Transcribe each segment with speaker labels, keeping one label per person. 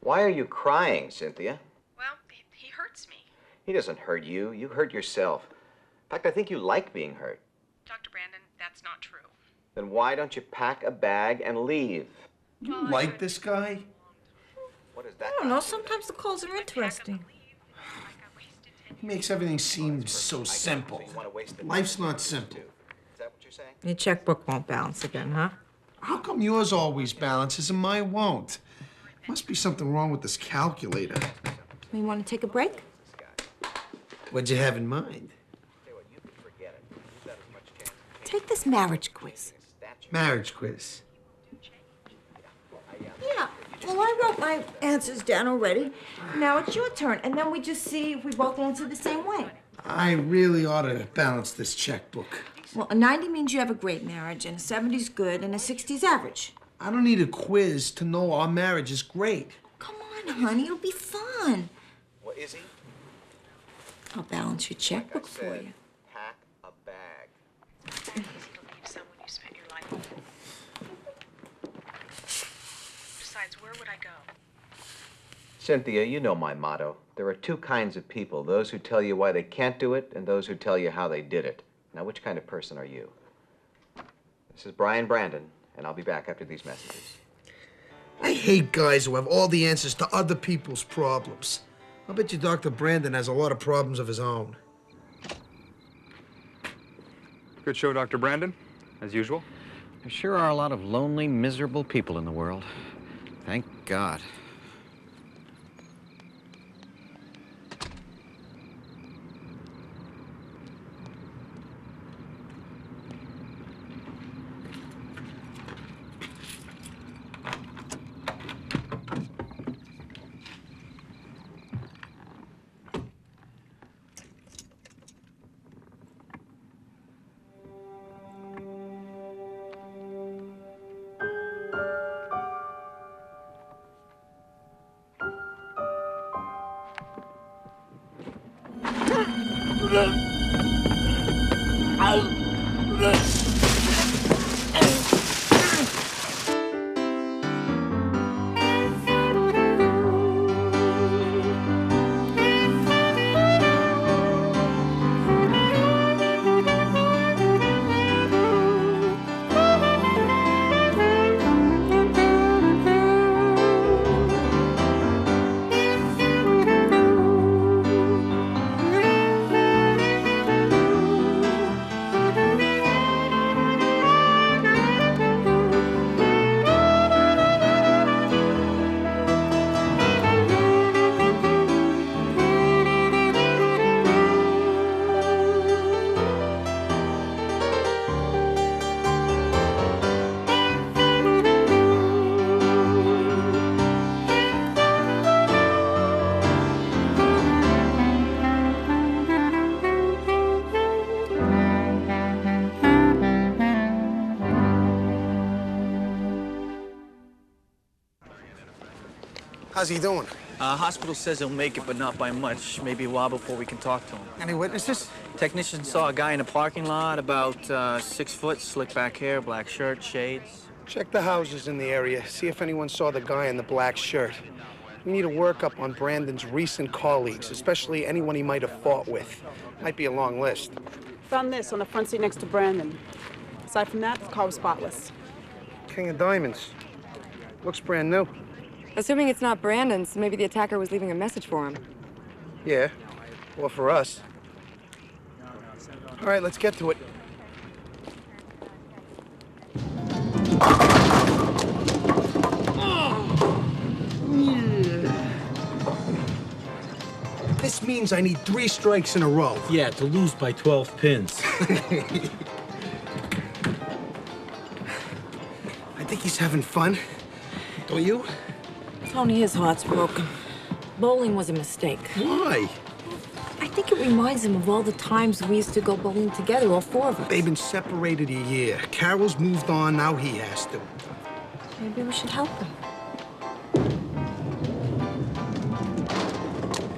Speaker 1: Why are you crying, Cynthia?
Speaker 2: Well, he hurts me.
Speaker 1: He doesn't hurt you. You hurt yourself. In fact, I think you like being hurt.
Speaker 2: Dr. Brandon, that's not true.
Speaker 1: Then why don't you pack a bag and leave?
Speaker 3: You like this guy?
Speaker 1: What is that?
Speaker 4: I don't know. Sometimes the calls are interesting.
Speaker 3: He makes everything seem so simple. Life's not simple.
Speaker 1: Is that what you're saying?
Speaker 4: Your checkbook won't balance again, huh?
Speaker 3: How come yours always balances and mine won't? Must be something wrong with this calculator.
Speaker 4: You want to take a break?
Speaker 3: What'd you have in mind?
Speaker 4: Take this marriage quiz.
Speaker 3: Marriage quiz.
Speaker 4: Yeah. Well, I wrote my answers down already. Now it's your turn, and then we just see if we both answer the same way.
Speaker 3: I really ought to balance this checkbook.
Speaker 4: Well, a 90 means you have a great marriage, and a 70's good, and a 60's average.
Speaker 3: I don't need a quiz to know our marriage is great.
Speaker 4: Come on, honey. It'll be fun.
Speaker 1: What is he?
Speaker 4: I'll balance your checkbook
Speaker 1: Like I
Speaker 4: for
Speaker 1: said,
Speaker 4: you.
Speaker 1: Pack a bag.
Speaker 2: It's easy to leave someone you spent your life with. Besides, where would I go?
Speaker 1: Cynthia, you know my motto. There are two kinds of people, those who tell you why they can't do it and those who tell you how they did it. Now, which kind of person are you? This is Brian Brandon, and I'll be back after these messages.
Speaker 3: I hate guys who have all the answers to other people's problems. I bet you Dr. Brandon has a lot of problems of his own.
Speaker 5: Good show, Dr. Brandon, as usual.
Speaker 6: There sure are a lot of lonely, miserable people in the world. Thank God.
Speaker 3: How's he doing?
Speaker 7: Hospital says he'll make it, but not by much. Maybe a while before we can talk to him.
Speaker 3: Any witnesses?
Speaker 7: Technician saw a guy in a parking lot, about 6 foot, slick back hair, black shirt, shades.
Speaker 3: Check the houses in the area. See if anyone saw the guy in the black shirt. We need a workup on Brandon's recent colleagues, especially anyone he might have fought with. Might be a long list.
Speaker 8: Found this on the front seat next to Brandon. Aside from that, the car was spotless.
Speaker 3: King of Diamonds. Looks brand new.
Speaker 9: Assuming it's not Brandon's, maybe the attacker was leaving a message for him.
Speaker 3: Yeah, well, for us. All right, let's get to it. This means I need 3 strikes in a row.
Speaker 10: Yeah, to lose by 12 pins.
Speaker 3: I think he's having fun. Don't you?
Speaker 4: Tony, his heart's broken. Bowling was a mistake.
Speaker 3: Why?
Speaker 4: I think it reminds him of all the times we used to go bowling together, all 4 of us.
Speaker 3: They've been separated a year. Carol's moved on, now he has to.
Speaker 4: Maybe we should help him.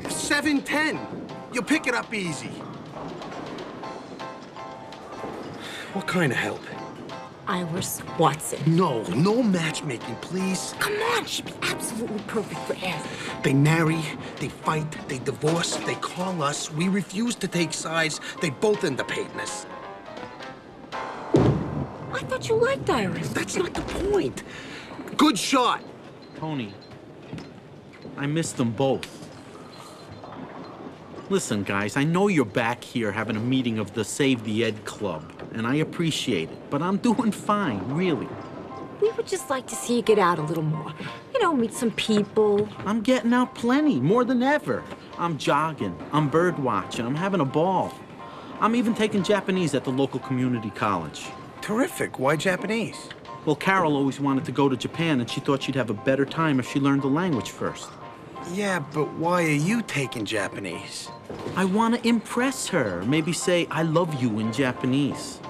Speaker 3: 7-10. You'll pick it up easy. What kind of help?
Speaker 4: Iris Watson.
Speaker 3: No matchmaking, please.
Speaker 4: Come on, she'd be absolutely perfect for Ed.
Speaker 3: They marry, they fight, they divorce, they call us. We refuse to take sides. They both end up hating us.
Speaker 4: I thought you liked Iris.
Speaker 3: That's not the point. Good shot.
Speaker 10: Tony, I miss them both. Listen, guys, I know you're back here having a meeting of the Save the Ed Club, and I appreciate it, but I'm doing fine, really.
Speaker 4: We would just like to see you get out a little more. You know, meet some people.
Speaker 10: I'm getting out plenty, more than ever. I'm jogging, I'm bird watching, I'm having a ball. I'm even taking Japanese at the local community college.
Speaker 3: Terrific. Why Japanese?
Speaker 10: Well, Carol always wanted to go to Japan, and she thought she'd have a better time if she learned the language first.
Speaker 3: Yeah, but why are you taking Japanese?
Speaker 10: I want to impress her. Maybe say, I love you in Japanese.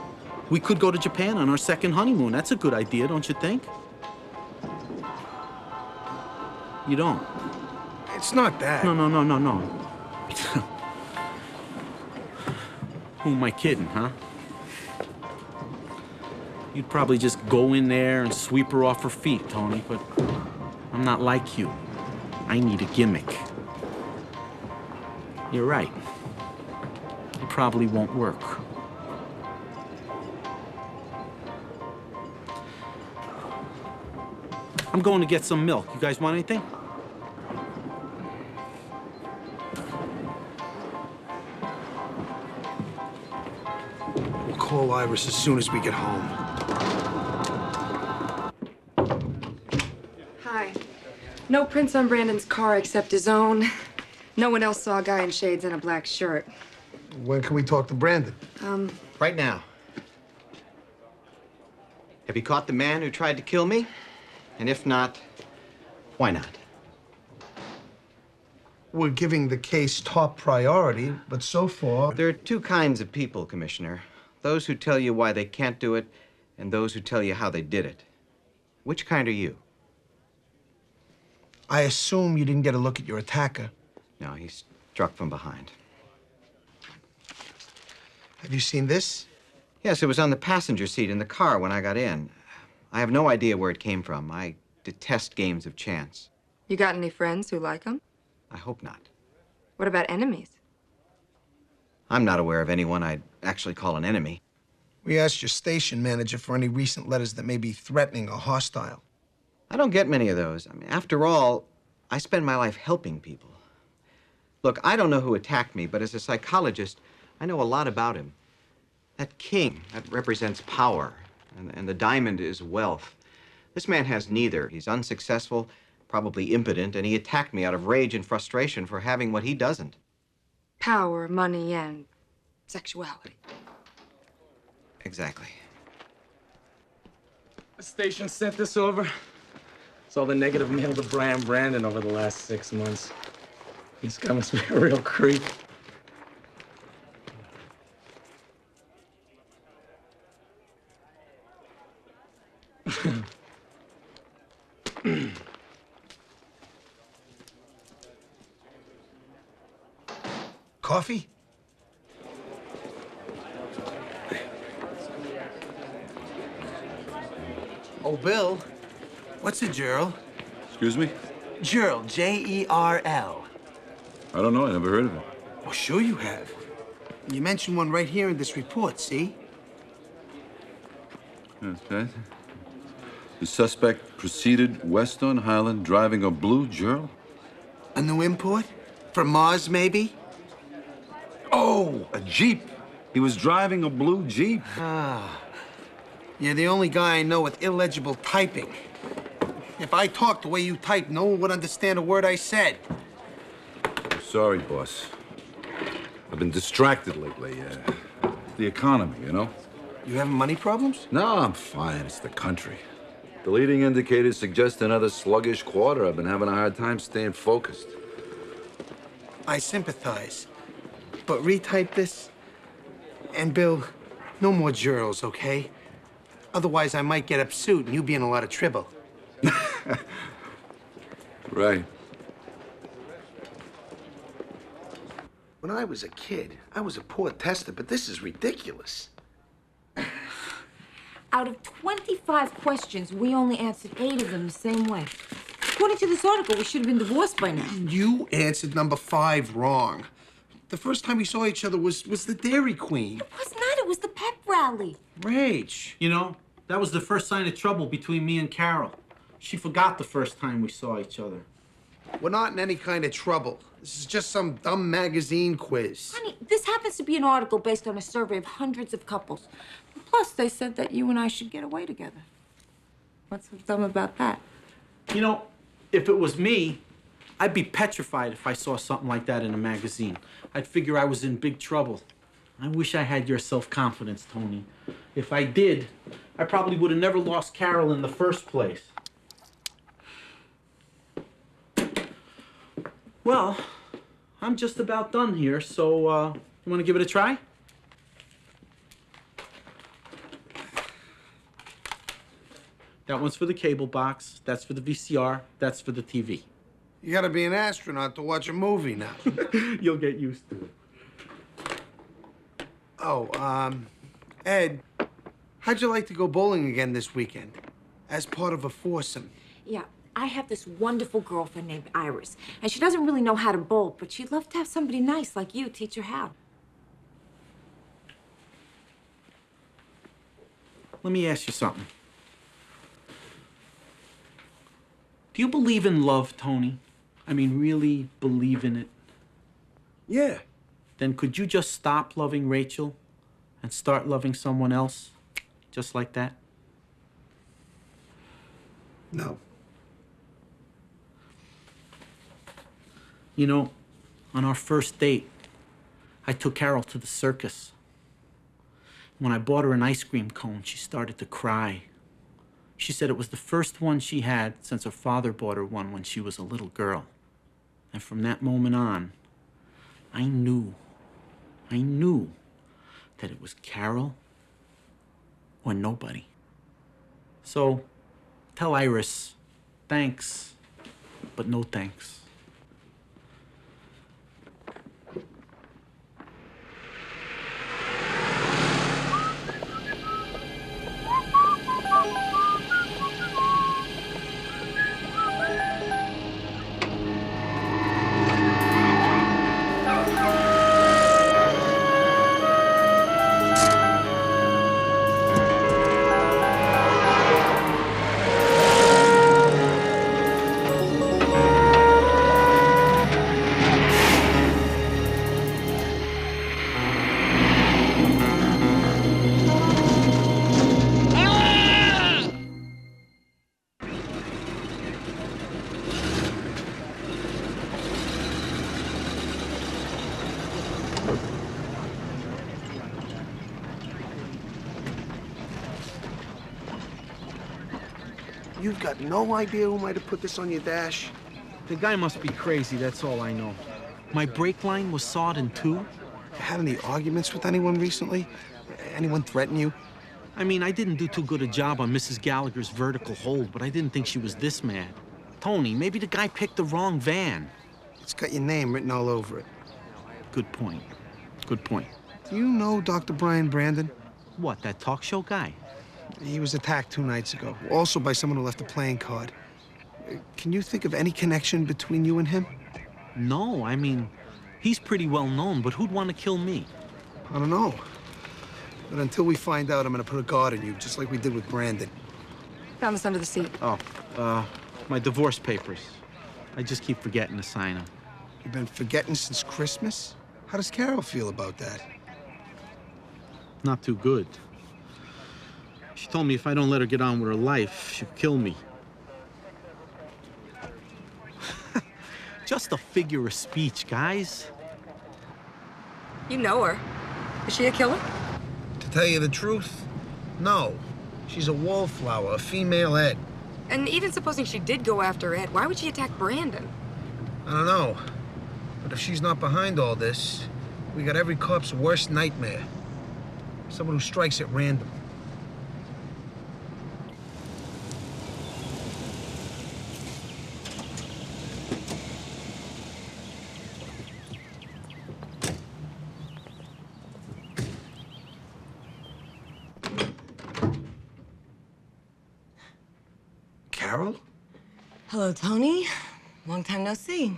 Speaker 10: We could go to Japan on our second honeymoon. That's a good idea, don't you think? You don't?
Speaker 3: It's not that.
Speaker 10: No. Who am I kidding, huh? You'd probably just go in there and sweep her off her feet, Tony, but I'm not like you. I need a gimmick. You're right. It probably won't work. I'm going to get some milk. You guys want anything?
Speaker 3: We'll call Iris as soon as we get home.
Speaker 9: Hi. No prints on Brandon's car except his own. No one else saw a guy in shades and a black shirt.
Speaker 3: When can we talk to Brandon?
Speaker 1: Right now. Have you caught the man who tried to kill me? And if not, why not?
Speaker 3: We're giving the case top priority, but so far...
Speaker 1: There are two kinds of people, Commissioner. Those who tell you why they can't do it, and those who tell you how they did it. Which kind are you?
Speaker 3: I assume you didn't get a look at your attacker.
Speaker 1: No, he's struck from behind.
Speaker 3: Have you seen this?
Speaker 1: Yes, it was on the passenger seat in the car when I got in. I have no idea where it came from. I detest games of chance.
Speaker 9: You got any friends who like him?
Speaker 1: I hope not.
Speaker 9: What about enemies?
Speaker 1: I'm not aware of anyone I'd actually call an enemy.
Speaker 3: We asked your station manager for any recent letters that may be threatening or hostile.
Speaker 1: I don't get many of those. I mean, after all, I spend my life helping people. Look, I don't know who attacked me, but as a psychologist, I know a lot about him. That king, that represents power, and the diamond is wealth. This man has neither. He's unsuccessful, probably impotent, and he attacked me out of rage and frustration for having what he doesn't.
Speaker 9: Power, money, and sexuality.
Speaker 1: Exactly.
Speaker 11: The station sent this over. It's all the negative mail to Brian Brandon over the last 6 months. This guy must be a real creep.
Speaker 3: Coffee? Oh, Bill. What's a Gerl?
Speaker 12: Excuse me?
Speaker 3: Gerl, J-E-R-L.
Speaker 12: I don't know. I never heard of it.
Speaker 3: Oh, sure you have. You mentioned one right here in this report, see?
Speaker 12: That's right. The suspect proceeded west on Highland driving a blue Gerl.
Speaker 3: A new import? From Mars, maybe?
Speaker 12: Oh, a Jeep. He was driving a blue Jeep.
Speaker 3: Ah. You're the only guy I know with illegible typing. If I talked the way you type, no one would understand a word I said.
Speaker 12: Sorry, boss. I've been distracted lately. The economy, you know?
Speaker 3: You having money problems?
Speaker 12: No, I'm fine. It's the country. The leading indicators suggest another sluggish quarter. I've been having a hard time staying focused.
Speaker 3: I sympathize. But retype this. And Bill, no more Gerls, okay? Otherwise, I might get upsuit and you be in a lot of trouble.
Speaker 12: Right.
Speaker 3: When I was a kid, I was a poor tester, but this is ridiculous.
Speaker 4: Out of 25 questions, we only answered 8 of them the same way. According to this article, we should have been divorced by now.
Speaker 3: You answered number 5 wrong. The first time we saw each other was the Dairy Queen.
Speaker 4: It was not. It was the pep rally.
Speaker 3: Rach.
Speaker 10: You know, that was the first sign of trouble between me and Carol. She forgot the first time we saw each other.
Speaker 3: We're not in any kind of trouble. This is just some dumb magazine quiz.
Speaker 4: Honey, this happens to be an article based on a survey of hundreds of couples. Plus, they said that you and I should get away together. What's so dumb about that?
Speaker 10: You know, if it was me, I'd be petrified if I saw something like that in a magazine. I'd figure I was in big trouble. I wish I had your self-confidence, Tony. If I did, I probably would have never lost Carol in the first place. Well, I'm just about done here, so you want to give it a try? That one's for the cable box, that's for the VCR, that's for the TV.
Speaker 3: You gotta be an astronaut to watch a movie now.
Speaker 10: You'll get used to it.
Speaker 3: Oh, Ed, how'd you like to go bowling again this weekend? As part of a foursome.
Speaker 4: Yeah, I have this wonderful girlfriend named Iris, and she doesn't really know how to bowl, but she'd love to have somebody nice like you teach her how.
Speaker 10: Let me ask you something. Do you believe in love, Tony? I mean, really believe in it?
Speaker 3: Yeah.
Speaker 10: Then could you just stop loving Rachel and start loving someone else? Just like that?
Speaker 3: No.
Speaker 10: You know, on our first date, I took Carol to the circus. When I bought her an ice cream cone, she started to cry. She said it was the first one she had since her father bought her one when she was a little girl. And from that moment on, I knew that it was Carol or nobody. So, tell Iris, thanks, but no thanks.
Speaker 3: You've got no idea who might have put this on your dash?
Speaker 10: The guy must be crazy, that's all I know. My brake line was sawed in two.
Speaker 3: Had any arguments with anyone recently? Anyone threaten you?
Speaker 10: I mean, I didn't do too good a job on Mrs. Gallagher's vertical hold, but I didn't think she was this mad. Tony, maybe the guy picked the wrong van.
Speaker 3: It's got your name written all over it.
Speaker 10: Good point. Good point.
Speaker 3: Do you know Dr. Brian Brandon?
Speaker 10: What, that talk show guy?
Speaker 3: He was attacked 2 nights ago, also by someone who left a playing card. Can you think of any connection between you and him?
Speaker 10: No, I mean, he's pretty well known, but who'd want to kill me?
Speaker 3: I don't know. But until we find out, I'm gonna put a guard on you, just like we did with Brandon.
Speaker 9: Found this under the seat.
Speaker 10: Oh, my divorce papers. I just keep forgetting to sign them.
Speaker 3: You've been forgetting since Christmas? How does Carol feel about that?
Speaker 10: Not too good. She told me if I don't let her get on with her life, she'll kill me. Just a figure of speech, guys.
Speaker 9: You know her. Is she a killer?
Speaker 3: To tell you the truth, no. She's a wallflower, a female Ed.
Speaker 9: And even supposing she did go after Ed, why would she attack Brandon?
Speaker 3: I don't know. But if she's not behind all this, we got every cop's worst nightmare. Someone who strikes at random.
Speaker 13: Hello, Tony. Long time no see.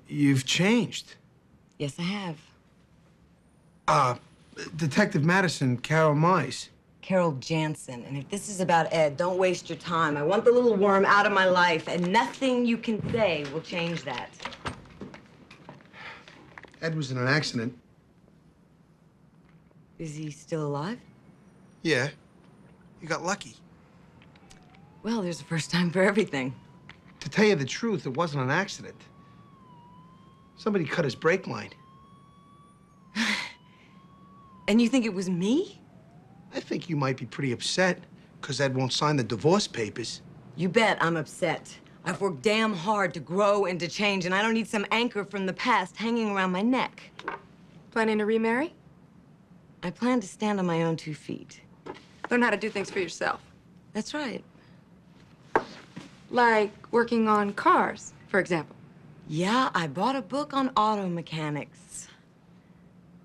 Speaker 3: You've changed.
Speaker 13: Yes, I have.
Speaker 3: Detective Madison, Carol Mize.
Speaker 13: Carol Jansen. And if this is about Ed, don't waste your time. I want the little worm out of my life, and nothing you can say will change that.
Speaker 3: Ed was in an accident.
Speaker 13: Is he still alive?
Speaker 3: Yeah. You got lucky.
Speaker 13: Well, there's a first time for everything.
Speaker 3: To tell you the truth, it wasn't an accident. Somebody cut his brake line.
Speaker 13: And you think it was me?
Speaker 3: I think you might be pretty upset because Ed won't sign the divorce papers.
Speaker 13: You bet I'm upset. I've worked damn hard to grow and to change, and I don't need some anchor from the past hanging around my neck.
Speaker 9: Planning to remarry?
Speaker 13: I plan to stand on my own 2 feet.
Speaker 9: Learn how to do things for yourself.
Speaker 13: That's right.
Speaker 9: Like working on cars, for example.
Speaker 13: Yeah, I bought a book on auto mechanics.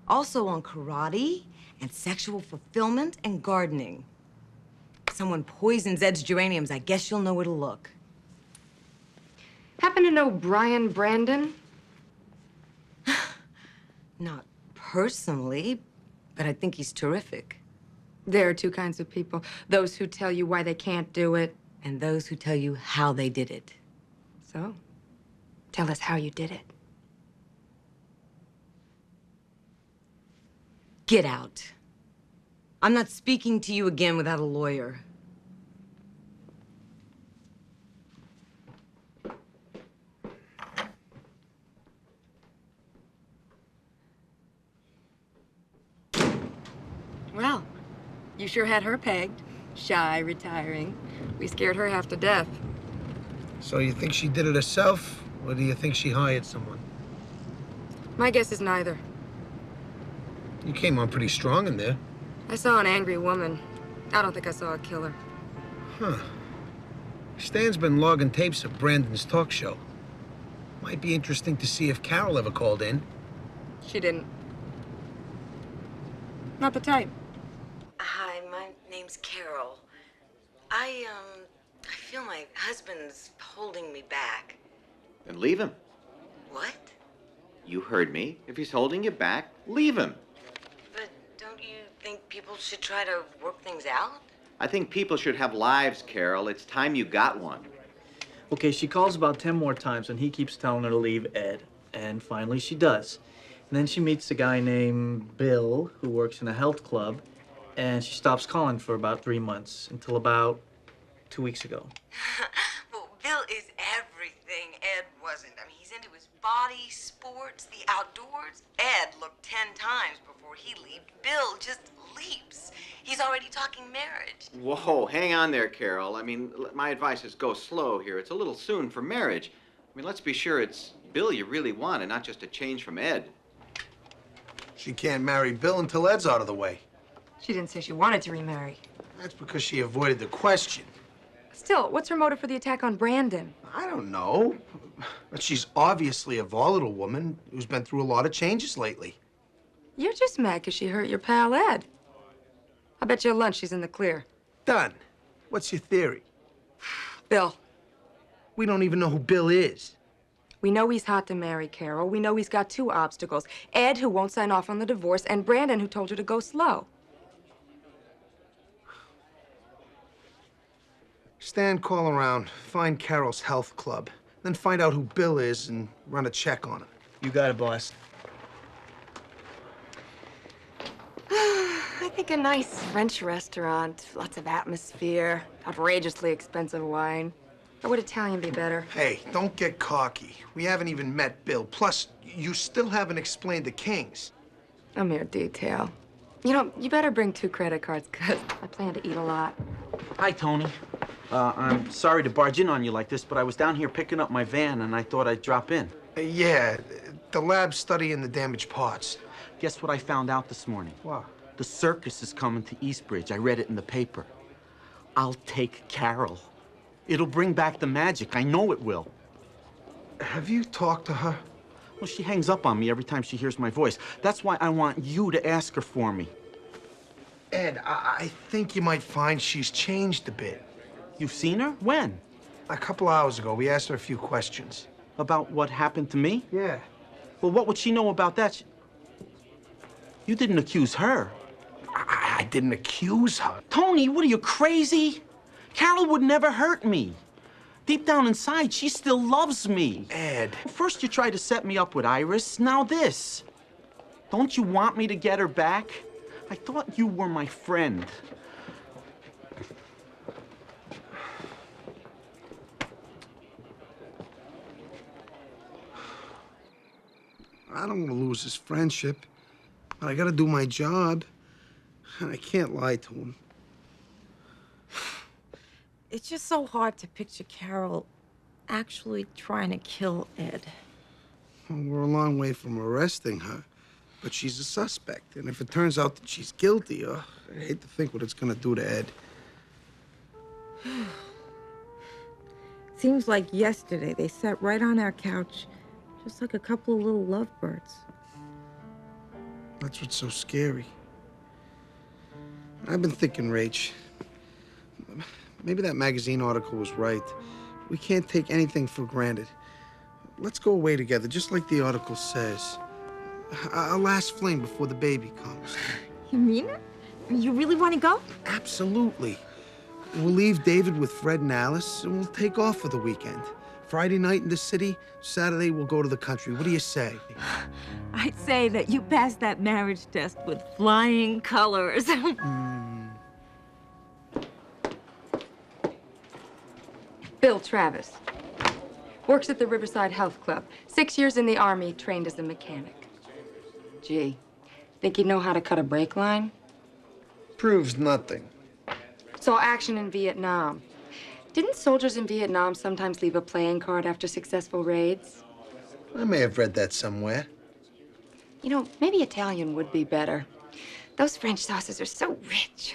Speaker 13: Also on karate and sexual fulfillment and gardening. If someone poisons Ed's geraniums, I guess you'll know where to look.
Speaker 9: Happen to know Brian Brandon?
Speaker 13: Not personally, but I think he's terrific.
Speaker 9: There are two kinds of people. Those who tell you why they can't do it.
Speaker 13: And those who tell you how they did it.
Speaker 9: So, tell us how you did it.
Speaker 13: Get out. I'm not speaking to you again without a lawyer.
Speaker 9: Well, you sure had her pegged. Shy, retiring. We scared her half to death.
Speaker 3: So you think she did it herself, or do you think she hired someone?
Speaker 9: My guess is neither.
Speaker 3: You came on pretty strong in there.
Speaker 9: I saw an angry woman. I don't think I saw a killer.
Speaker 3: Huh. Stan's been logging tapes of Brandon's talk show. Might be interesting to see if Carol ever called in.
Speaker 9: She didn't. Not the type.
Speaker 13: Hi, my name's Carol. I feel my husband's holding me back.
Speaker 1: Then leave him.
Speaker 13: What?
Speaker 1: You heard me. If he's holding you back, leave him.
Speaker 13: But don't you think people should try to work things out?
Speaker 1: I think people should have lives, Carol. It's time you got one.
Speaker 7: Okay, she calls about 10 more times, and he keeps telling her to leave Ed. And finally, she does. And then she meets a guy named Bill, who works in a health club, and she stops calling for about 3 months, until about 2 weeks ago.
Speaker 13: Well, Bill is everything Ed wasn't. I mean, he's into his body, sports, the outdoors. Ed looked 10 times before he leaped. Bill just leaps. He's already talking marriage.
Speaker 1: Whoa, hang on there, Carol. I mean, my advice is go slow here. It's a little soon for marriage. I mean, let's be sure it's Bill you really want and not just a change from Ed.
Speaker 3: She can't marry Bill until Ed's out of the way.
Speaker 9: She didn't say she wanted to remarry.
Speaker 3: That's because she avoided the question.
Speaker 9: Still, what's her motive for the attack on Brandon?
Speaker 3: I don't know. But she's obviously a volatile woman who's been through a lot of changes lately.
Speaker 9: You're just mad because she hurt your pal, Ed. I bet you at lunch she's in the clear.
Speaker 3: Done. What's your theory?
Speaker 9: Bill.
Speaker 3: We don't even know who Bill is.
Speaker 9: We know he's hot to marry, Carol. We know he's got 2 obstacles. Ed, who won't sign off on the divorce, and Brandon, who told her to go slow.
Speaker 3: Stan, call around, find Carol's health club, then find out who Bill is and run a check on him.
Speaker 7: You got it, boss.
Speaker 9: I think a nice French restaurant, lots of atmosphere, outrageously expensive wine. Or would Italian be better?
Speaker 3: Hey, don't get cocky. We haven't even met Bill. Plus, you still haven't explained the Kings.
Speaker 9: A mere detail. You know, you better bring 2 credit cards, because I plan to eat a lot.
Speaker 10: Hi, Tony. I'm sorry to barge in on you like this, but I was down here picking up my van, and I thought I'd drop in.
Speaker 3: Yeah, the lab's studying the damaged parts.
Speaker 10: Guess what I found out this morning?
Speaker 3: What?
Speaker 10: The circus is coming to Eastbridge. I read it in the paper. I'll take Carol. It'll bring back the magic. I know it will.
Speaker 3: Have you talked to her?
Speaker 10: Well, she hangs up on me every time she hears my voice. That's why I want you to ask her for me.
Speaker 3: Ed, I think you might find she's changed a bit.
Speaker 10: You've seen her? When?
Speaker 3: A couple hours ago, we asked her a few questions.
Speaker 10: About what happened to me?
Speaker 3: Yeah.
Speaker 10: Well, what would she know about that? You didn't accuse her.
Speaker 3: I didn't accuse her.
Speaker 10: Tony, what are you, crazy? Carol would never hurt me. Deep down inside, she still loves me.
Speaker 3: Ed.
Speaker 10: First you tried to set me up with Iris, now this. Don't you want me to get her back? I thought you were my friend.
Speaker 3: I don't want to lose his friendship, but I got to do my job, and I can't lie to him.
Speaker 4: It's just so hard to picture Carol actually trying to kill Ed.
Speaker 3: Well, we're a long way from arresting her, but she's a suspect, and if it turns out that she's guilty, I hate to think what it's going to do to Ed.
Speaker 4: Seems like yesterday they sat right on our couch, just like a couple of little lovebirds.
Speaker 3: That's what's so scary. I've been thinking, Rach, maybe that magazine article was right. We can't take anything for granted. Let's go away together, just like the article says. A last fling before the baby comes.
Speaker 4: You mean it? You really want to go?
Speaker 3: Absolutely. We'll leave David with Fred and Alice, and we'll take off for the weekend. Friday night in the city, Saturday we'll go to the country. What do you say?
Speaker 4: I'd say that you passed that marriage test with flying colors.
Speaker 9: Bill Travis. Works at the Riverside Health Club. 6 years in the Army, trained as a mechanic. Gee, think he'd know how to cut a brake line?
Speaker 3: Proves nothing.
Speaker 9: Saw action in Vietnam. Didn't soldiers in Vietnam sometimes leave a playing card after successful raids?
Speaker 3: I may have read that somewhere.
Speaker 9: You know, maybe Italian would be better. Those French sauces are so rich.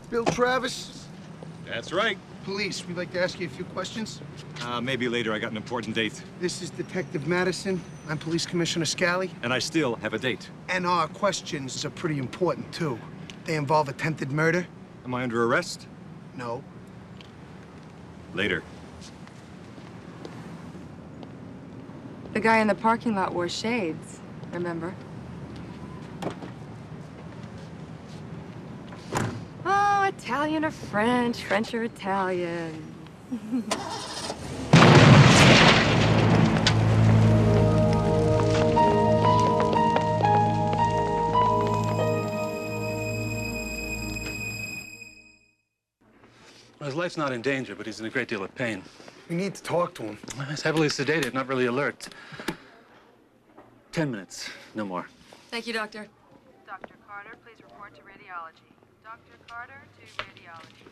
Speaker 3: Bill Travis?
Speaker 14: That's right.
Speaker 3: Police, we'd like to ask you a few questions.
Speaker 14: Maybe later. I got an important date.
Speaker 3: This is Detective Madison. I'm Police Commissioner Scally.
Speaker 14: And I still have a date.
Speaker 3: And our questions are pretty important, too. They involve attempted murder.
Speaker 14: Am I under arrest?
Speaker 3: No.
Speaker 14: Later.
Speaker 9: The guy in the parking lot wore shades, remember? Oh, Italian or French, French or Italian.
Speaker 15: His life's not in danger, but he's in a great deal of pain.
Speaker 3: We need to talk to him.
Speaker 15: He's heavily sedated, not really alert. 10 minutes, no more.
Speaker 9: Thank you, Doctor.
Speaker 2: Dr. Carter, please report to radiology. Dr. Carter to radiology.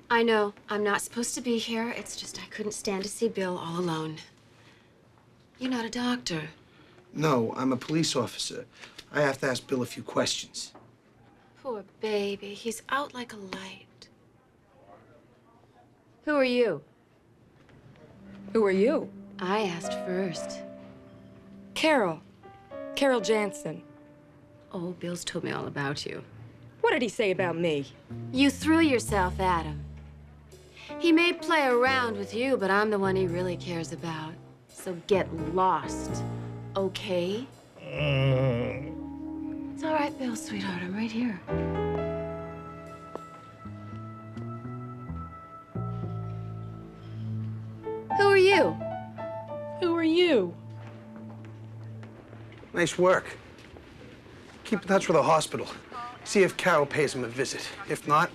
Speaker 16: I know. I'm not supposed to be here. It's just I couldn't stand to see Bill all alone. You're not a doctor.
Speaker 3: No, I'm a police officer. I have to ask Bill a few questions.
Speaker 16: Poor baby. He's out like a light. Who are you?
Speaker 9: Who are you?
Speaker 16: I asked first.
Speaker 9: Carol. Carol Jansen.
Speaker 16: Oh, Bill's told me all about you.
Speaker 9: What did he say about me?
Speaker 16: You threw yourself at him. He may play around with you, but I'm the one he really cares about. So get lost, okay? It's all right, Bill, sweetheart. I'm right here. Who are you?
Speaker 9: Who are you?
Speaker 3: Nice work. Keep in touch with the hospital. See if Carol pays him a visit. If not,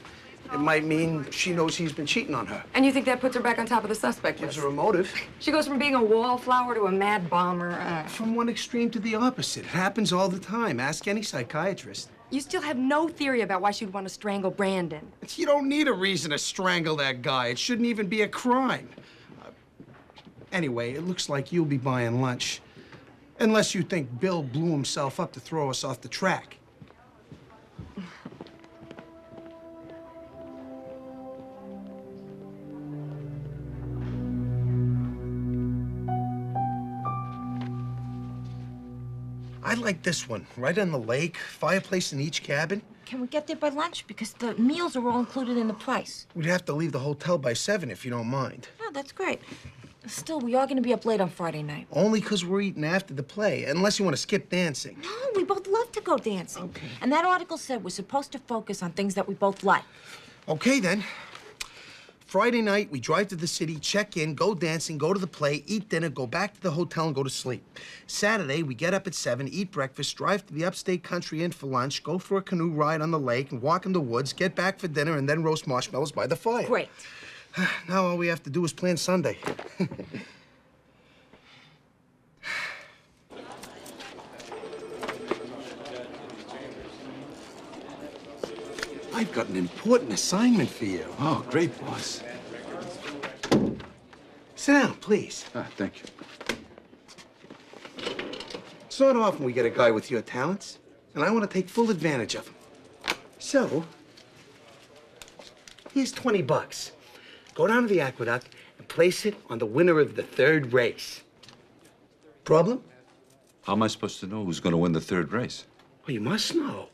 Speaker 3: it might mean she knows he's been cheating on her.
Speaker 9: And you think that puts her back on top of the suspect list?
Speaker 3: Gives her a motive.
Speaker 9: She goes from being a wallflower to a mad bomber.
Speaker 3: From one extreme to the opposite. It happens all the time. Ask any psychiatrist.
Speaker 9: You still have no theory about why she'd want to strangle Brandon.
Speaker 3: You don't need a reason to strangle that guy. It shouldn't even be a crime. Anyway, it looks like you'll be buying lunch. Unless you think Bill blew himself up to throw us off the track. I like this one, right on the lake, fireplace in each cabin.
Speaker 4: Can we get there by lunch? Because the meals are all included in the price.
Speaker 3: We'd have to leave the hotel by 7 if you don't mind.
Speaker 4: Oh, that's great. Still, we are going to be up late on Friday night.
Speaker 3: Only 'cause we're eating after the play, unless you want to skip dancing.
Speaker 4: No, we both love to go dancing. Okay. And that article said we're supposed to focus on things that we both like.
Speaker 3: Okay, then. Friday night, we drive to the city, check in, go dancing, go to the play, eat dinner, go back to the hotel, and go to sleep. Saturday, we get up at 7, eat breakfast, drive to the upstate country inn for lunch, go for a canoe ride on the lake, and walk in the woods, get back for dinner, and then roast marshmallows by the fire.
Speaker 4: Great.
Speaker 3: Now all we have to do is plan Sunday. I've got an important assignment for you.
Speaker 12: Oh, great, boss.
Speaker 3: Sit down, please.
Speaker 12: Ah, thank you.
Speaker 3: It's not often we get a guy with your talents, and I want to take full advantage of him. So, here's $20. Go down to the aqueduct and place it on the winner of the third race. Problem?
Speaker 12: How am I supposed to know who's going to win the third race?
Speaker 3: Well, you must know.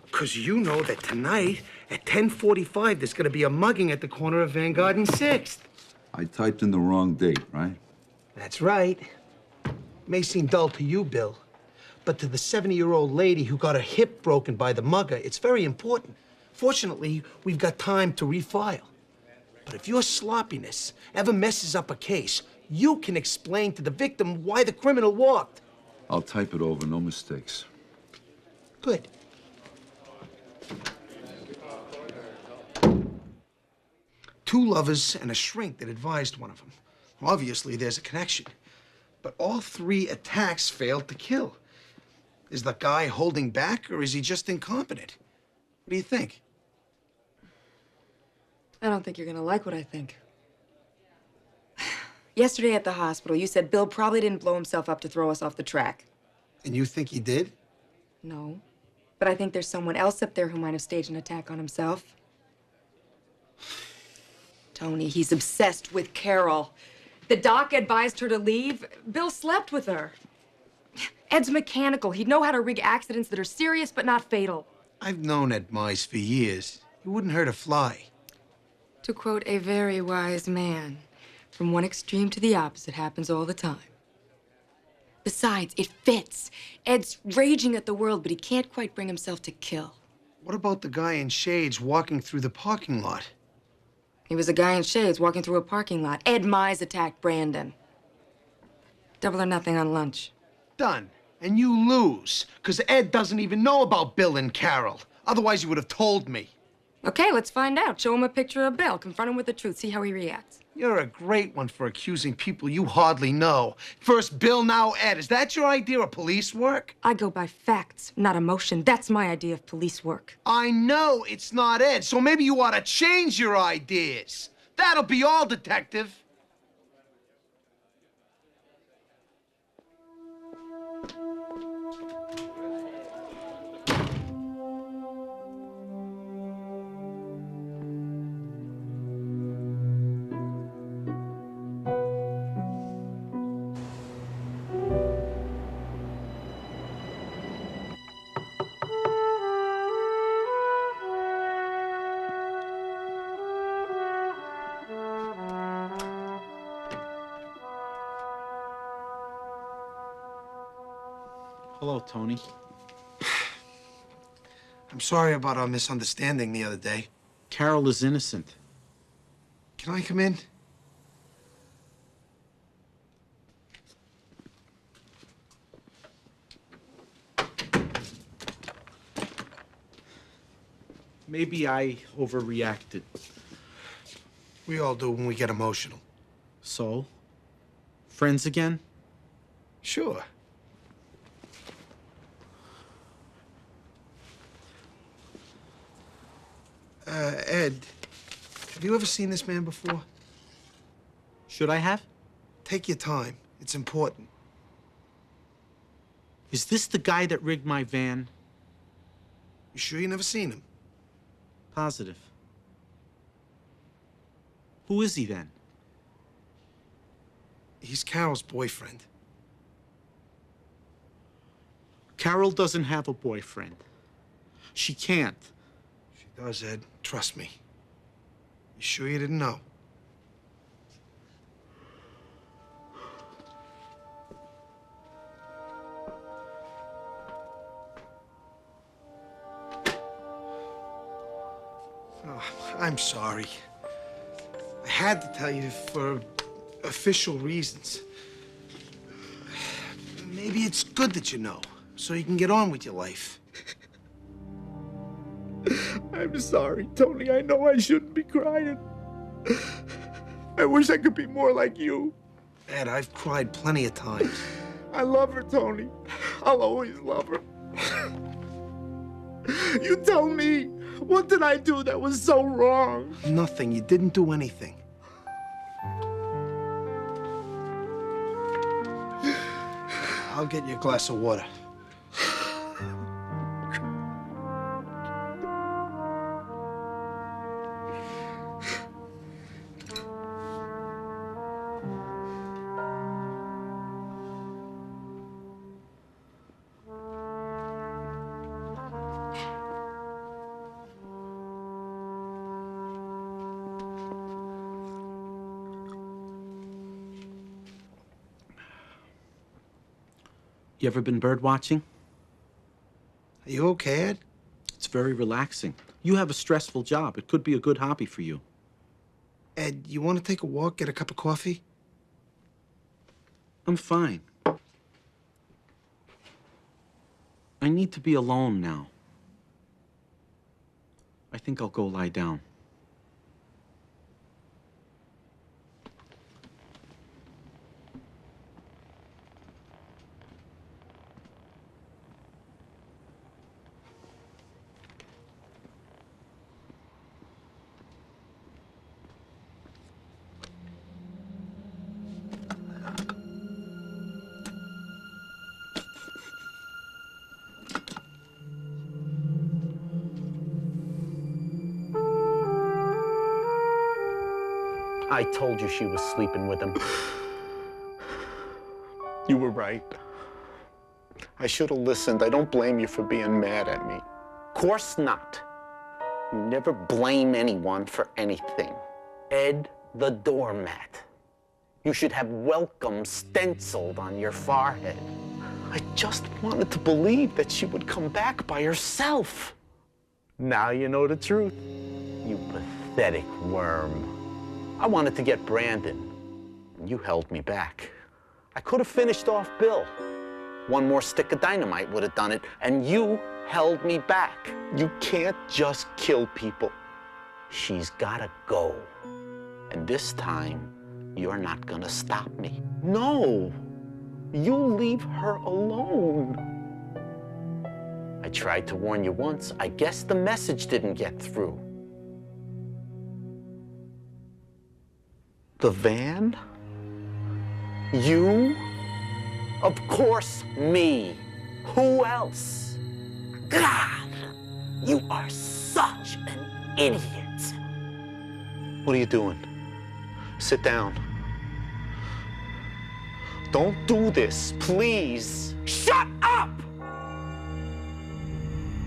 Speaker 3: Because you know that tonight at 10:45, there's going to be a mugging at the corner of Vanguard and 6th.
Speaker 12: I typed in the wrong date, right?
Speaker 3: That's right. May seem dull to you, Bill, but to the 70-year-old lady who got her hip broken by the mugger, it's very important. Fortunately, we've got time to refile. But if your sloppiness ever messes up a case, you can explain to the victim why the criminal walked.
Speaker 12: I'll type it over, no mistakes.
Speaker 3: Good. Two lovers and a shrink that advised one of them. Obviously, there's a connection. But all 3 attacks failed to kill. Is the guy holding back, or is he just incompetent? What do you think?
Speaker 9: I don't think you're gonna like what I think. Yesterday at the hospital, you said Bill probably didn't blow himself up to throw us off the track.
Speaker 3: And you think he did?
Speaker 9: No. But I think there's someone else up there who might have staged an attack on himself. Tony, he's obsessed with Carol. The doc advised her to leave. Bill slept with her. Ed's mechanical. He'd know how to rig accidents that are serious but not fatal.
Speaker 3: I've known Ed Mize for years. He wouldn't hurt a fly.
Speaker 9: To quote a very wise man, from one extreme to the opposite happens all the time. Besides, it fits. Ed's raging at the world, but he can't quite bring himself to kill.
Speaker 3: What about the guy in shades walking through the parking lot?
Speaker 9: He was a guy in shades walking through a parking lot. Ed Mize attacked Brandon. Double or nothing on lunch.
Speaker 3: Done. And you lose, because Ed doesn't even know about Bill and Carol. Otherwise, he would have told me.
Speaker 9: Okay, let's find out. Show him a picture of Bill. Confront him with the truth. See how he reacts.
Speaker 3: You're a great one for accusing people you hardly know. First Bill, now Ed. Is that your idea of police work?
Speaker 9: I go by facts, not emotion. That's my idea of police work.
Speaker 3: I know it's not Ed, so maybe you ought to change your ideas. That'll be all, detective.
Speaker 10: Hello, Tony.
Speaker 3: I'm sorry about our misunderstanding the other day.
Speaker 10: Carol is innocent.
Speaker 3: Can I come in?
Speaker 10: Maybe I overreacted.
Speaker 3: We all do when we get emotional.
Speaker 10: So? Friends again?
Speaker 3: Sure. Ed, have you ever seen this man before?
Speaker 10: Should I have?
Speaker 3: Take your time. It's important.
Speaker 10: Is this the guy that rigged my van?
Speaker 3: You sure you never seen him?
Speaker 10: Positive. Who is he then?
Speaker 3: He's Carol's boyfriend.
Speaker 10: Carol doesn't have a boyfriend. She can't.
Speaker 3: She does, Ed. Trust me. You sure you didn't know? Oh, I'm sorry. I had to tell you for official reasons. Maybe it's good that you know, so you can get on with your life.
Speaker 10: I'm sorry, Tony. I know I shouldn't be crying. I wish I could be more like you.
Speaker 3: Ed, I've cried plenty of times.
Speaker 10: I love her, Tony. I'll always love her. You tell me, what did I do that was so wrong?
Speaker 3: Nothing. You didn't do anything. I'll get you a glass of water.
Speaker 10: You ever been bird watching?
Speaker 3: Are you okay, Ed?
Speaker 10: It's very relaxing. You have a stressful job. It could be a good hobby for you.
Speaker 3: Ed, you want to take a walk, get a cup of coffee?
Speaker 10: I'm fine. I need to be alone now. I think I'll go lie down.
Speaker 17: I told you she was sleeping with him.
Speaker 10: You were right. I should have listened. I don't blame you for being mad at me.
Speaker 17: Course not. You never blame anyone for anything. Ed the doormat. You should have welcome stenciled on your forehead.
Speaker 10: I just wanted to believe that she would come back by herself.
Speaker 17: Now you know the truth. You pathetic worm. I wanted to get Brandon, and you held me back. I could have finished off Bill. One more stick of dynamite would have done it, and you held me back.
Speaker 10: You can't just kill people.
Speaker 17: She's gotta go. And this time, you're not gonna stop me.
Speaker 10: No, you leave her alone.
Speaker 17: I tried to warn you once. I guess the message didn't get through.
Speaker 10: The van?
Speaker 17: You? Of course, me. Who else? God, you are such an idiot.
Speaker 10: What are you doing? Sit down. Don't do this, please.
Speaker 17: Shut up!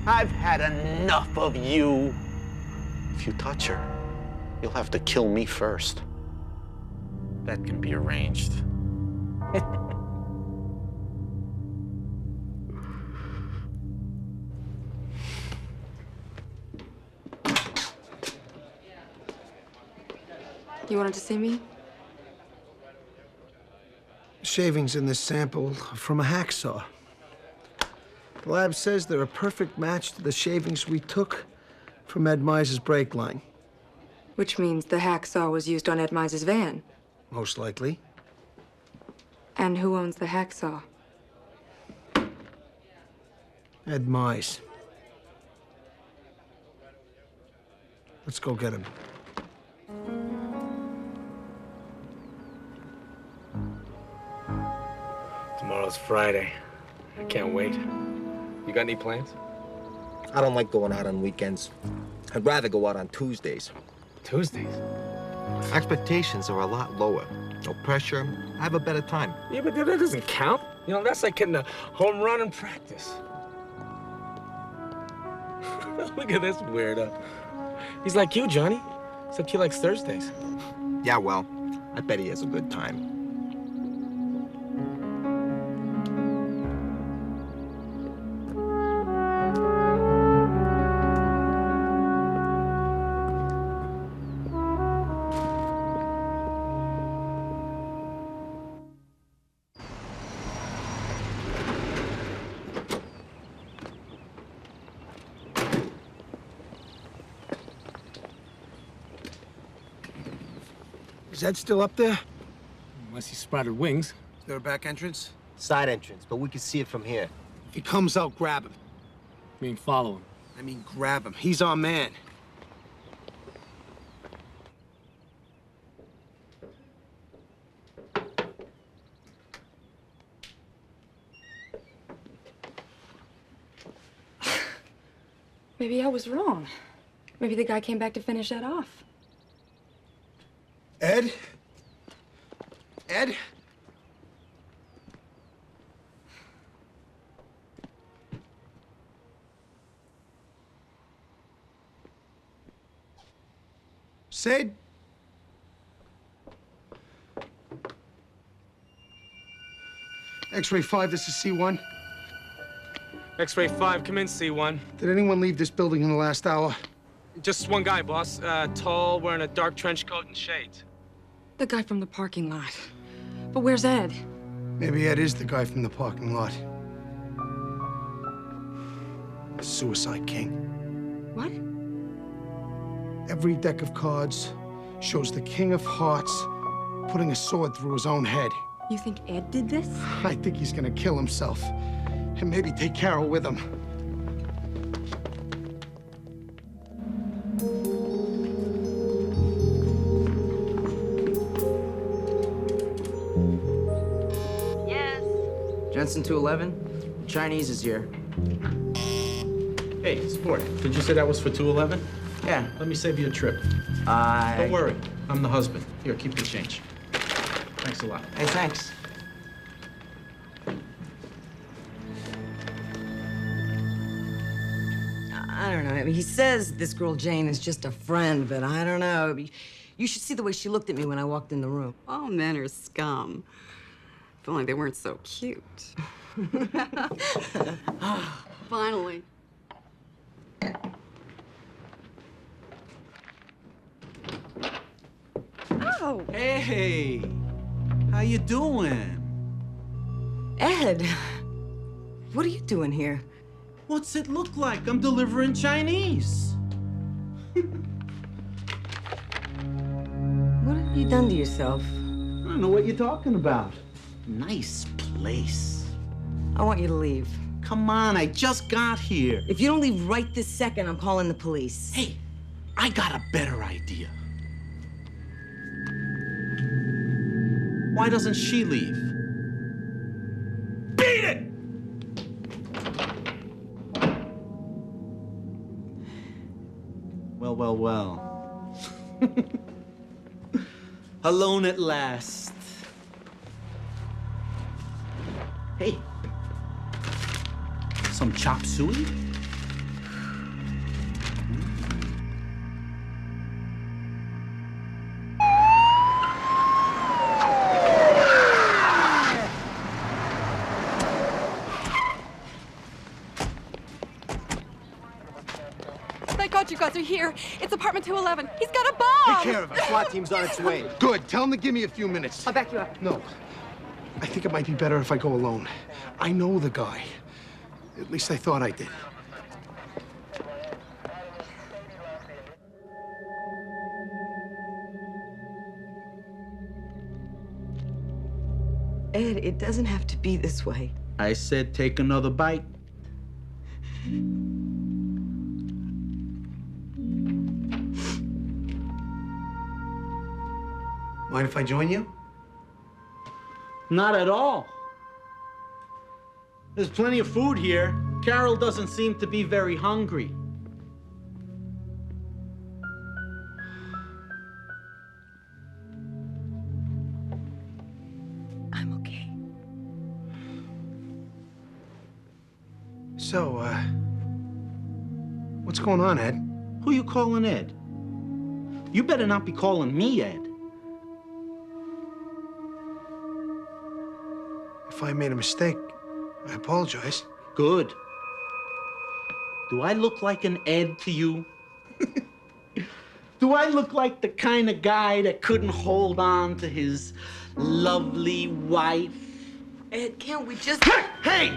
Speaker 17: I've had enough of you.
Speaker 10: If you touch her, you'll have to kill me first.
Speaker 17: That can be arranged.
Speaker 9: You wanted to see me?
Speaker 3: Shavings in this sample are from a hacksaw. The lab says they're a perfect match to the shavings we took from Ed Mize's brake line.
Speaker 9: Which means the hacksaw was used on Ed Mize's van.
Speaker 3: Most likely.
Speaker 9: And who owns the hacksaw?
Speaker 3: Ed Mize. Let's go get him.
Speaker 11: Tomorrow's Friday. I can't wait. You got any plans?
Speaker 18: I don't like going out on weekends. I'd rather go out on Tuesdays.
Speaker 11: Tuesdays?
Speaker 18: Expectations are a lot lower. No pressure. I have a better time.
Speaker 11: Yeah, but that doesn't count. You know, that's like hitting a home run in practice. Look at this weirdo. He's like you, Johnny, except he likes Thursdays.
Speaker 18: Yeah, well, I bet he has a good time.
Speaker 3: Is Ed still up there?
Speaker 11: Unless he sprouted wings.
Speaker 3: Is there a back entrance?
Speaker 18: Side entrance, but we can see it from here.
Speaker 3: If he comes out, grab him.
Speaker 11: I mean, follow him.
Speaker 3: I mean, grab him. He's our man.
Speaker 9: Maybe I was wrong. Maybe the guy came back to finish that off.
Speaker 3: Ed? Ed? Sid? X-ray 5, this is C1.
Speaker 11: X-ray 5, come in, C1.
Speaker 3: Did anyone leave this building in the last hour?
Speaker 11: Just one guy, boss. Tall, wearing a dark trench coat and shades.
Speaker 9: The guy from the parking lot. But where's Ed?
Speaker 3: Maybe Ed is the guy from the parking lot. The Suicide King.
Speaker 9: What?
Speaker 3: Every deck of cards shows the King of Hearts putting a sword through his own head.
Speaker 9: You think Ed did this?
Speaker 3: I think he's gonna kill himself. And maybe take Carol with him.
Speaker 2: Yes.
Speaker 19: Jensen 211. Chinese is here.
Speaker 10: Hey, sport, did you say that was for 211?
Speaker 19: Yeah.
Speaker 10: Let me save you a trip. Don't worry, I'm the husband. Here, keep the change. Thanks a lot.
Speaker 19: Hey, thanks.
Speaker 13: I don't know. I mean, he says this girl Jane is just a friend, but I don't know. You should see the way she looked at me when I walked in the room.
Speaker 20: All men are scum. If only they weren't so cute. Finally.
Speaker 10: Oh. Hey, how you doing?
Speaker 13: Ed, what are you doing here?
Speaker 10: What's it look like? I'm delivering Chinese.
Speaker 13: What have you done to yourself?
Speaker 10: I don't know what you're talking about. Nice place.
Speaker 13: I want you to leave.
Speaker 10: Come on, I just got here.
Speaker 13: If you don't leave right this second, I'm calling the police.
Speaker 10: Hey, I got a better idea. Why doesn't she leave? Beat it! Well, well, well. Alone at last. Hey. Some chop suey?
Speaker 20: Thank God you guys are here. It's apartment 211. He's got a bomb!
Speaker 18: Take care of it. SWAT team's on its way.
Speaker 3: Good. Tell him to give me a few minutes.
Speaker 20: I'll back you up.
Speaker 3: No. I think it might be better if I go alone. I know the guy. At least I thought I did.
Speaker 13: Ed, it doesn't have to be this way.
Speaker 10: I said take another bite.
Speaker 3: Mind if I join you?
Speaker 10: Not at all. There's plenty of food here. Carol doesn't seem to be very hungry.
Speaker 13: I'm okay.
Speaker 3: So, What's going on, Ed?
Speaker 10: Who you calling Ed? You better not be calling me Ed.
Speaker 3: If I made a mistake, I apologize.
Speaker 10: Good. Do I look like an Ed to you? Do I look like the kind of guy that couldn't hold on to his lovely wife?
Speaker 9: Ed, can't we just...
Speaker 10: Hey!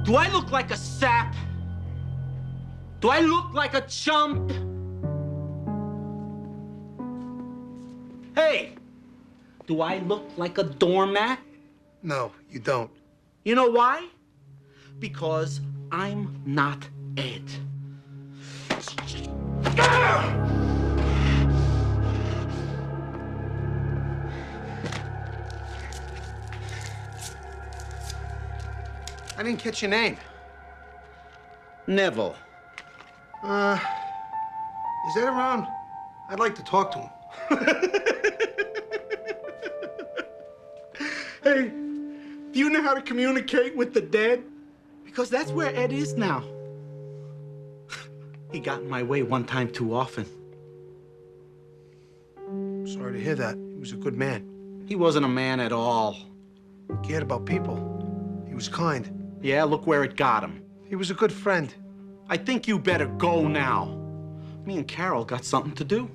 Speaker 10: Do I look like a sap? Do I look like a chump? Hey! Do I look like a doormat?
Speaker 3: No, you don't.
Speaker 10: You know why? Because I'm not Ed.
Speaker 3: I didn't catch your name.
Speaker 10: Neville.
Speaker 3: Is that around? I'd like to talk to him.
Speaker 10: Hey, do you know how to communicate with the dead? Because that's where Ed is now. He got in my way one time too often.
Speaker 3: Sorry to hear that. He was a good man.
Speaker 10: He wasn't a man at all.
Speaker 3: He cared about people. He was kind.
Speaker 10: Yeah, look where it got him.
Speaker 3: He was a good friend.
Speaker 10: I think you better go now. Me and Carol got something to do.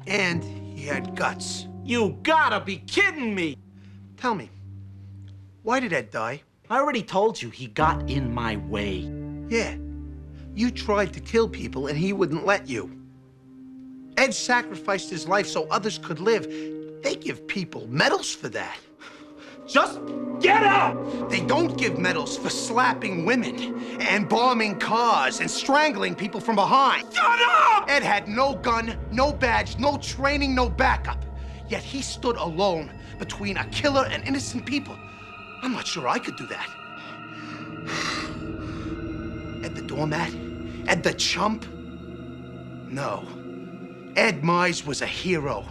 Speaker 3: And he had guts.
Speaker 10: You gotta be kidding me!
Speaker 3: Tell me, why did Ed die?
Speaker 10: I already told you he got in my way.
Speaker 3: Yeah. You tried to kill people and he wouldn't let you. Ed sacrificed his life so others could live. They give people medals for that.
Speaker 10: Just get out!
Speaker 3: They don't give medals for slapping women and bombing cars and strangling people from behind.
Speaker 10: Shut up!
Speaker 3: Ed had no gun, no badge, no training, no backup. Yet he stood alone between a killer and innocent people. I'm not sure I could do that. Ed the doormat? Ed the chump? No. Ed Mize was a hero.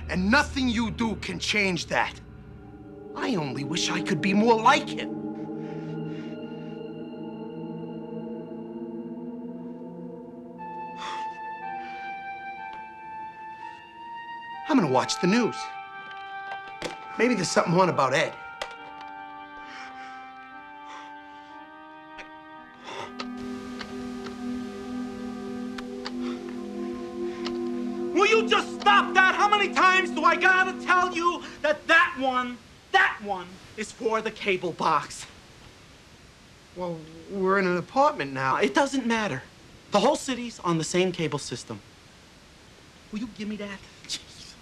Speaker 3: And nothing you do can change that. I only wish I could be more like him. I'm gonna watch the news. Maybe there's something on about Ed.
Speaker 10: Will you just stop that? How many times do I gotta tell you that that one is for the cable box?
Speaker 3: Well, we're in an apartment now.
Speaker 10: It doesn't matter. The whole city's on the same cable system. Will you give me that? Jeez.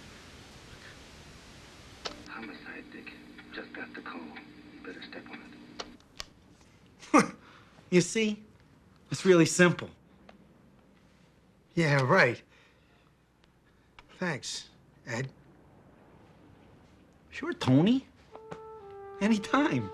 Speaker 21: Homicide, Dick. Just got the call. Better step on it.
Speaker 10: You see? It's really simple.
Speaker 3: Yeah, right. Thanks, Ed.
Speaker 10: Sure, Tony. Anytime.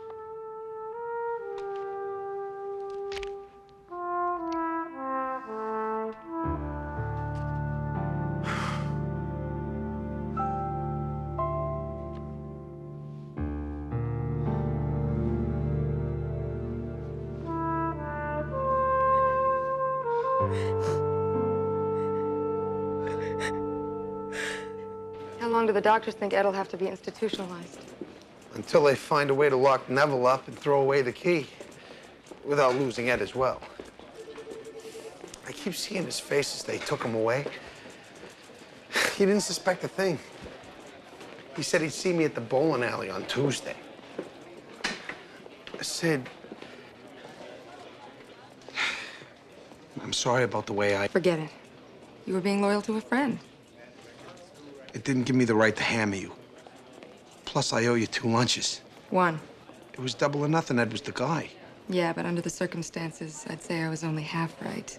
Speaker 9: How long do the doctors think Ed'll have to be institutionalized?
Speaker 3: Until they find a way to lock Neville up and throw away the key without losing Ed as well. I keep seeing his face as they took him away. He didn't suspect a thing. He said he'd see me at the bowling alley on Tuesday. I said, I'm sorry about the way I...
Speaker 9: Forget it. You were being loyal to a friend.
Speaker 3: It didn't give me the right to hammer you. Plus, I owe you 2 lunches.
Speaker 9: 1.
Speaker 3: It was double or nothing. Ed was the guy.
Speaker 9: Yeah, but under the circumstances, I'd say I was only half right.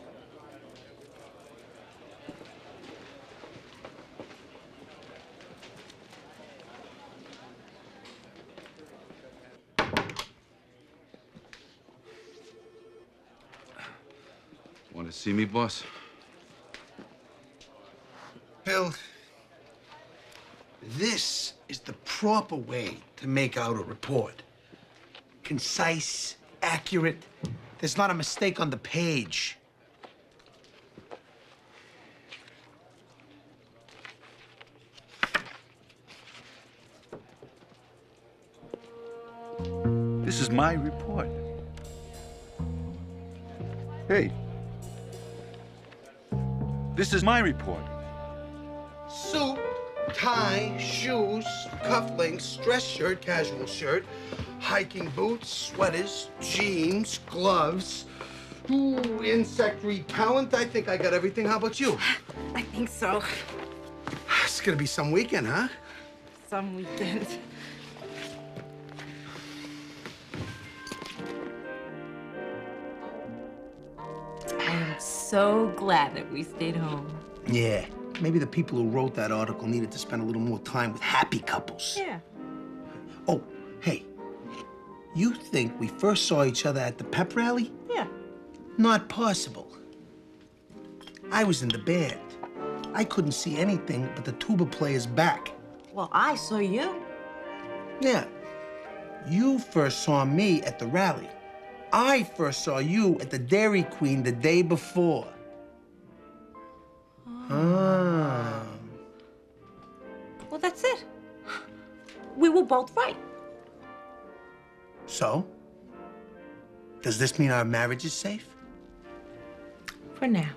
Speaker 12: Want to see me, boss?
Speaker 3: Bill, this is the proper way to make out a report. Concise, accurate. There's not a mistake on the page.
Speaker 5: This is my report. Hey. This is my report.
Speaker 3: Suit, tie, shoes, cufflinks, dress shirt, casual shirt, hiking boots, sweaters, jeans, gloves. Ooh, insect repellent. I think I got everything. How about you?
Speaker 4: I think so.
Speaker 3: It's gonna be some weekend, huh?
Speaker 4: Some weekend. I am so glad that we stayed home.
Speaker 3: Yeah. Maybe the people who wrote that article needed to spend a little more time with happy couples.
Speaker 4: Yeah.
Speaker 3: Oh, hey. You think we first saw each other at the pep rally?
Speaker 4: Yeah.
Speaker 3: Not possible. I was in the band. I couldn't see anything but the tuba player's back.
Speaker 4: Well, I saw you.
Speaker 3: Yeah. You first saw me at the rally. I first saw you at the Dairy Queen the day before. Ah.
Speaker 4: Well, that's it. We were both right.
Speaker 3: So? Does this mean our marriage is safe?
Speaker 4: For now.